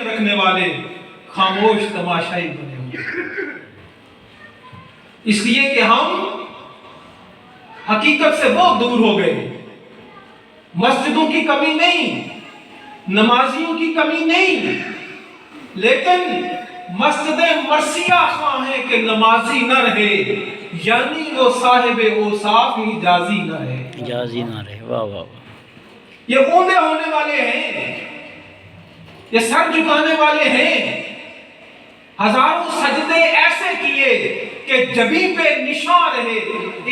رکھنے والے خاموش تماشائی بنے ہوئے، اس لیے کہ ہم حقیقت سے بہت دور ہو گئے۔ مسجدوں کی کمی نہیں، نمازیوں کی کمی نہیں، لیکن مسجد مرثیہ خواہ ہے کہ نمازی نہ رہے، یعنی وہ صاحب اوصاف ہی جازی نہ رہے۔ جازی نہ رہے، واہ واہ واہ۔ یہ اونڈے ہونے والے ہیں، یہ سر جھکانے والے ہیں، ہزاروں سجدے ایسے کیے کہ جبیں پہ نشان رہے،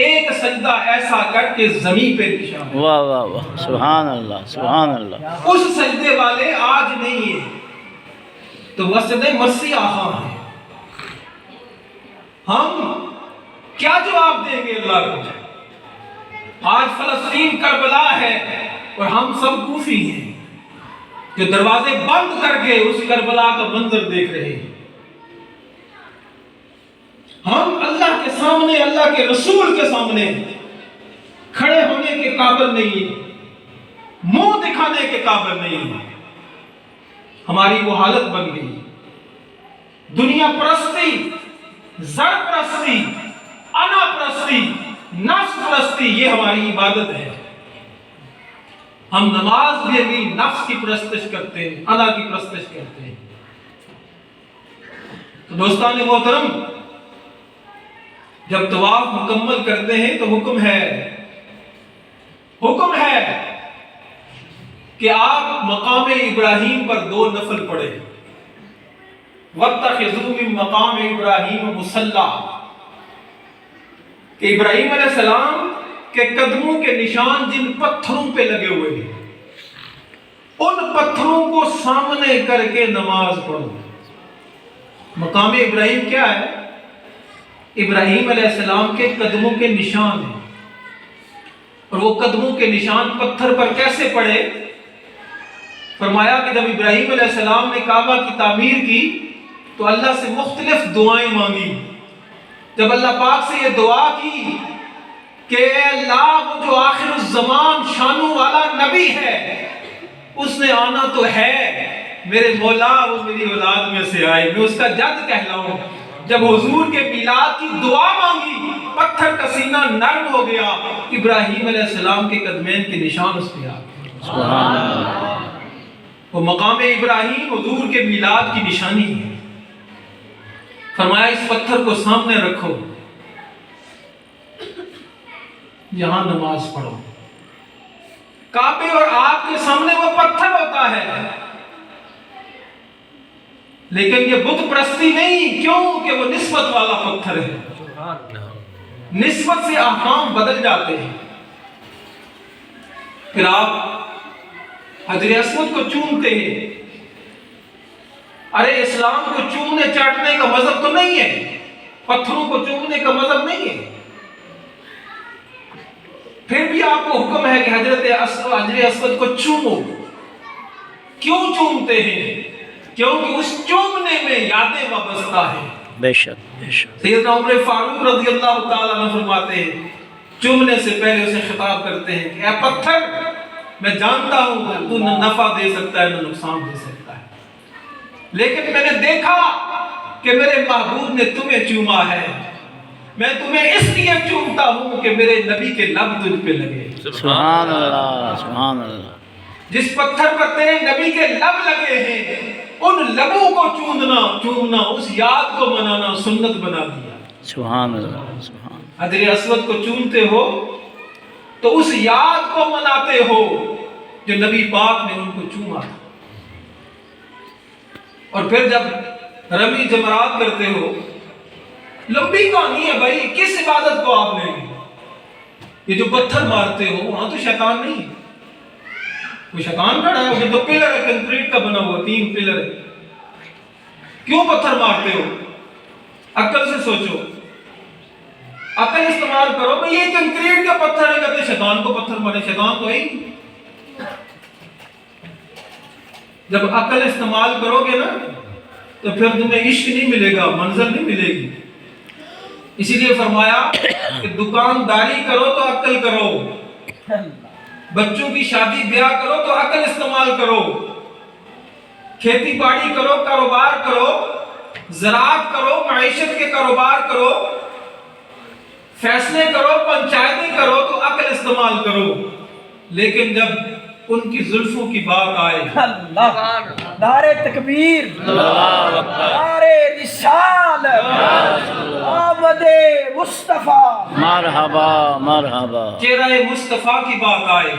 ایک سجدہ ایسا کر کے زمین پہ نشان رہے۔ واہ واہ واہ، سبحان اللہ سبحان اللہ۔ اس سجدے والے آج نہیں ہیں، تو مسجد مرثیہ خواہ ہیں۔ ہم کیا جواب دیں گے اللہ کو؟ آج فلسطین کربلا ہے اور ہم سب کوفی ہیں جو دروازے بند کر کے اس کربلا کا منظر دیکھ رہے ہیں۔ ہم اللہ کے سامنے، اللہ کے رسول کے سامنے کھڑے ہونے کے قابل نہیں ہیں، منہ دکھانے کے قابل نہیں ہیں۔ ہماری وہ حالت بن گئی۔ دنیا پرستی، زر پرستی، انا پرستی، نفس پرستی، یہ ہماری عبادت ہے۔ ہم نماز میں بھی نفس کی پرستش کرتے ہیں، انا کی پرستش کرتے ہیں۔ تو دوستان محترم، جب طواف مکمل کرتے ہیں تو حکم ہے کہ آپ مقام ابراہیم پر 2 نفل پڑھیں۔ وَاتَّخِذُوا مِن مَقَامِ إِبْرَاهِيمَ مُصَلًّى، کہ ابراہیم علیہ السلام کے قدموں کے نشان جن پتھروں پہ لگے ہوئے ہیں، ان پتھروں کو سامنے کر کے نماز پڑھو۔ مقام ابراہیم کیا ہے؟ ابراہیم علیہ السلام کے قدموں کے نشان ہیں، اور وہ قدموں کے نشان پتھر پر کیسے پڑے؟ فرمایا کہ جب ابراہیم علیہ السلام نے کعبہ کی تعمیر کی تو اللہ سے مختلف دعائیں مانگی۔ جب اللہ پاک سے یہ دعا کی کہ اے اللہ، وہ جو آخر الزمان شانوں والا نبی ہے اس نے آنا تو ہے، میرے مولا وہ میری اولاد میں سے آئے، میں اس کا جد کہلاؤں۔ جب حضور کے میلاد کی دعا مانگی، پتھر کا سینہ نرم ہو گیا، ابراہیم علیہ السلام کے قدمین کے نشان اس پہ آ گئے۔ سبحان اللہ۔ وہ مقام ابراہیم حضور کے میلاد کی نشانی ہے۔ فرمایا اس پتھر کو سامنے رکھو، یہاں نماز پڑھو۔ کعبے اور آپ کے سامنے وہ پتھر ہوتا ہے، لیکن یہ بت پرستی نہیں، کیوں کہ وہ نسبت والا پتھر ہے۔ نسبت سے احکام بدل جاتے ہیں۔ پھر آپ حجر اسود کو چومتے ہیں۔ ارے اسلام کو چومنے چاٹنے کا مذہب تو نہیں ہے، پتھروں کو چومنے کا مذہب نہیں ہے۔ پھر بھی آپ کو حکم ہے کہ حجر اسود کو چومو۔ کیوں چومتے ہیں؟ کیونکہ اس چومنے میں یادیں وابستہ ہیں۔ بے شک بے شک۔ سیدنا عمر فاروق رضی اللہ تعالیٰ عنہ فرماتے ہیں، چومنے سے پہلے اسے خطاب کرتے ہیں کہ اے پتھر، میں جانتا ہوں کہ تو نہ نفع دے سکتا ہے نہ نقصان دے سکتا ہے، لیکن میں نے دیکھا کہ میرے محبوب نے تمہیں چوما ہے، میں تمہیں اس لیے چومتا ہوں کہ میرے نبی کے لب تجھ پہ لگے۔ سبحان اللہ سبحان اللہ۔ جس پتھر پر تیرے نبی کے لب لگے ہیں، ان لبوں کو چومنا، اس یاد کو منانا سنت بنا دیا۔ سبحان اللہ سبحان۔ حجر اسود کو چومتے ہو تو اس یاد کو مناتے ہو جو نبی پاک نے ان کو چوما تھا۔ اور پھر جب رمی جمرات کرتے ہو، لمبی کہانی ہے بھائی، کس عبادت کو آپ نے، یہ جو پتھر مارتے ہو وہاں تو شیطان نہیں ہے، وہ شیطان کھڑا ہے، وہ تو پلر ہے کنکریٹ کا بنا ہوا، 3 پلر ہے۔ کیوں پتھر مارتے ہو؟ عقل سے سوچو، عقل استعمال کرو کہ یہ کنکریٹ کا پتھر ہے، کہتے شیطان کو پتھر مارے، شیطان تو ہے ہی۔ جب عقل استعمال کرو گے نا تو پھر تمہیں عشق نہیں ملے گا، منزل نہیں ملے گی۔ اسی لیے فرمایا کہ دکانداری کرو تو عقل کرو، بچوں کی شادی بیاہ کرو تو عقل استعمال کرو، کھیتی باڑی کرو، کاروبار کرو، زراعت کرو، معیشت کے کاروبار کرو، فیصلے کرو، پنچایتیں کرو تو عقل استعمال کرو، لیکن جب ان کی زلفوں کی بات آئے، اللہ، نعرہ تکبیر، نعرہ رسالت، آمد مصطفیٰ، مرحبا مرحبا، چہرہ مصطفیٰ کی بات آئے،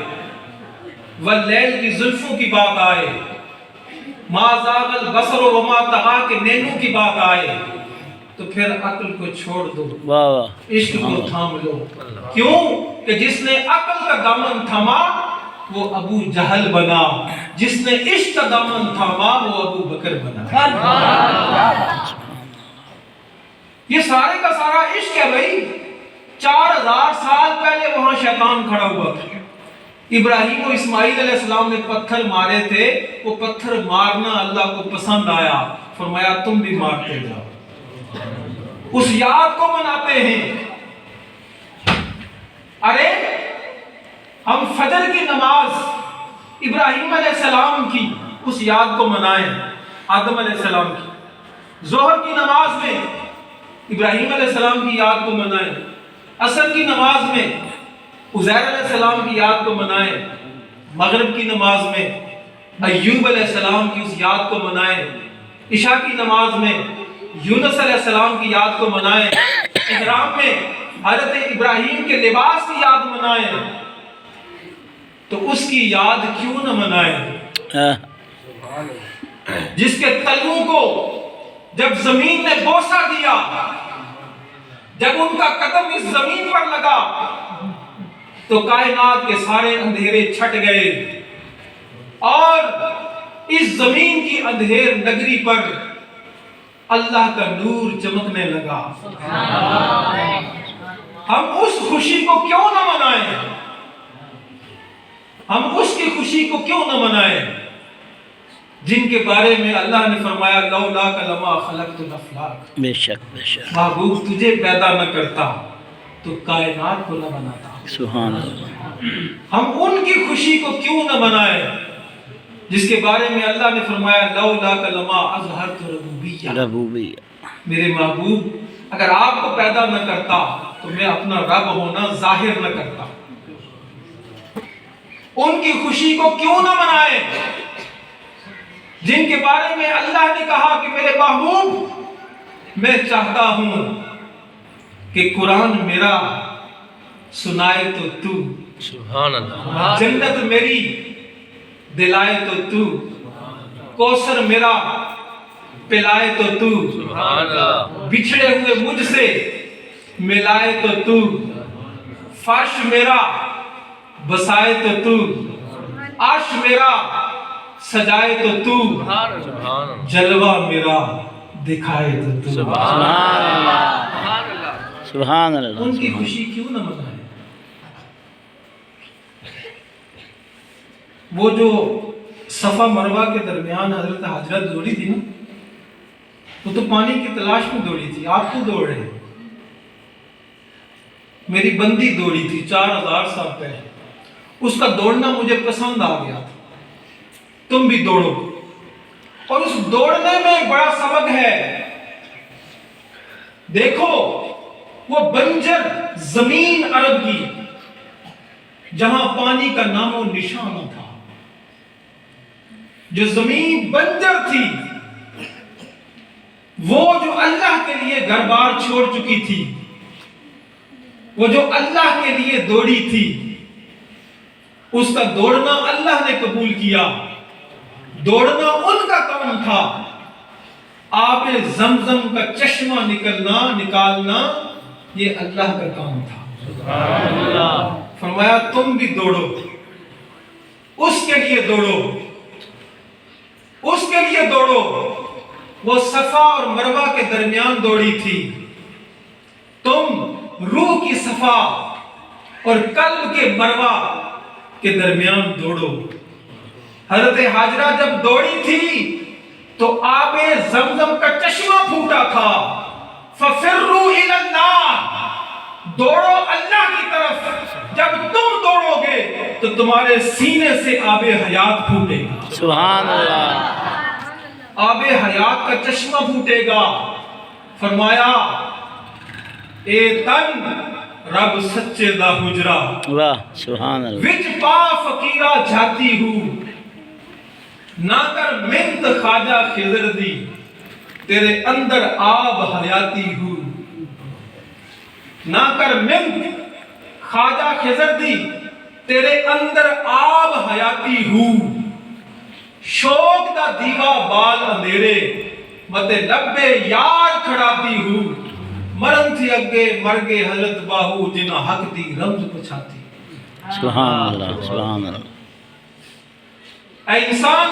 واللیل کی زلفوں کی بات آئے، ما زاغ البصر وما طغیٰ کے نینوں کی بات آئے، تو پھر عقل کو چھوڑ دو، واہ واہ، عشق کو تھام لو۔ کیوں کہ جس نے عقل کا دامن تھاما وہ ابو جہل بنا، جس نے عشق کا دامن تھاما وہ ابو بکر بنا۔ یہ سارے کا سارا عشق ہے بھائی۔ 4000 سال پہلے وہاں شیطان کھڑا ہوا تھا، ابراہیم و اسماعیل علیہ السلام نے پتھر مارے تھے، وہ پتھر مارنا اللہ کو پسند آیا، فرمایا تم بھی مارتے جاؤ، اس یاد کو مناتے ہیں۔ ارے ہم فجر کی نماز ابراہیم علیہ السلام کی اس یاد کو منائیں، آدم علیہ السلام کی۔ ظہر کی نماز میں ابراہیم علیہ السلام کی یاد کو منائیں، عصر کی نماز میں عزیر علیہ السلام کی یاد کو منائیں، مغرب کی نماز میں ایوب علیہ السلام کی اس یاد کو منائیں، عشاء کی نماز میں یونس علیہ السلام کی یاد کو منائیں، احرام میں حضرت ابراہیم کے لباس کی یاد منائیں، تو اس کی یاد کیوں نہ منائیں جس کے تلووں کو جب زمین نے بوسہ دیا، جب ان کا قدم اس زمین پر لگا تو کائنات کے سارے اندھیرے چھٹ گئے اور اس زمین کی اندھیر نگری پر اللہ کا نور چمکنے لگا۔ ہم اس خوشی کو کیوں نہ منائیں؟ ہم اس کی خوشی کو کیوں نہ منائیں جن کے بارے میں اللہ نے فرمایا لولا لما خلقت الافلاک، بے شک بے شک، محبوب تجھے پیدا نہ کرتا تو کائنات کو نہ بناتا۔ سبحان اللہ، ہم ان کی خوشی کو کیوں نہ منائیں جس کے بارے میں اللہ نے فرمایا لولا لما اظہرت ربوبیہ، ربوبیہ، میرے محبوب اگر آپ کو پیدا نہ کرتا تو میں اپنا رب ہونا ظاہر نہ کرتا۔ ان کی خوشی کو کیوں نہ منائیں جن کے بارے میں اللہ نے کہا کہ میرے محبوب میں چاہتا ہوں کہ قرآن میرا سنائے تو تو، سبحان اللہ، جنت میری دلائے تو تو، کوثر میرا پلائے تو تو، سبحان اللہ، بچھڑے ہوئے مجھ سے ملائے تو تو، فرش میرا بسائے تو تو، عرش میرا سجائے تو تو، سبحان اللہ، جلوہ میرا دکھائے تو تو۔ سبحان اللہ، سبحان اللہ، ان کی خوشی کیوں نہ منائے؟ وہ جو صفا مروہ کے درمیان حضرت حجرہ دوڑی تھی نا، وہ تو پانی کی تلاش میں دوڑی تھی، آپ کیوں دوڑ رہے ہیں؟ میری بندی دوڑی تھی 4000 سال پہلے، اس کا دوڑنا مجھے پسند آ گیا تھا، تم بھی دوڑو۔ اور اس دوڑنے میں ایک بڑا سبق ہے، دیکھو وہ بنجر زمین عرب کی جہاں پانی کا نام و نشان نہ تھا، جو زمین بنجر تھی، وہ جو اللہ کے لیے گھر بار چھوڑ چکی تھی، وہ جو اللہ کے لیے دوڑی تھی، اس کا دوڑنا اللہ نے قبول کیا۔ دوڑنا ان کا کام تھا، آب زمزم کا چشمہ نکالنا یہ اللہ کا کام تھا۔ فرمایا تم بھی دوڑو، اس کے لیے دوڑو، اس کے لیے دوڑو۔ وہ صفا اور مروہ کے درمیان دوڑی تھی، تم روح کی صفا اور قلب کے مروہ کے درمیان دوڑو۔ حضرت حاجرہ جب دوڑی تھی تو آب زمزم کا چشمہ پھوٹا تھا، فَفِرُّوا إِلَى اللَّهِ، دوڑو اللہ کی طرف۔ جب تم دوڑو گے تو تمہارے سینے سے آب حیات پھوٹے گا۔ سبحان اللہ، آب حیات کا چشمہ پھوٹے گا. فرمایا اے تن رب سچے دا حجرا واہ سبحان اللہ وچ پا فقیرہ جاتی ہوں نہ کر منت خواجہ خضر دی تیرے اندر آب حیاتی ہوں نہ کر منت خواجہ خضر دی تیرے اندر آب حیاتی ہوں شوق دا دیوا بال اندھیرے متے لبے یار کھڑاتی ہوں مرن تھی اگے مرگے حضرت باہو جنہ حق دی رمز پچھاتی. سبحان اللہ سبحان اللہ. اے انسان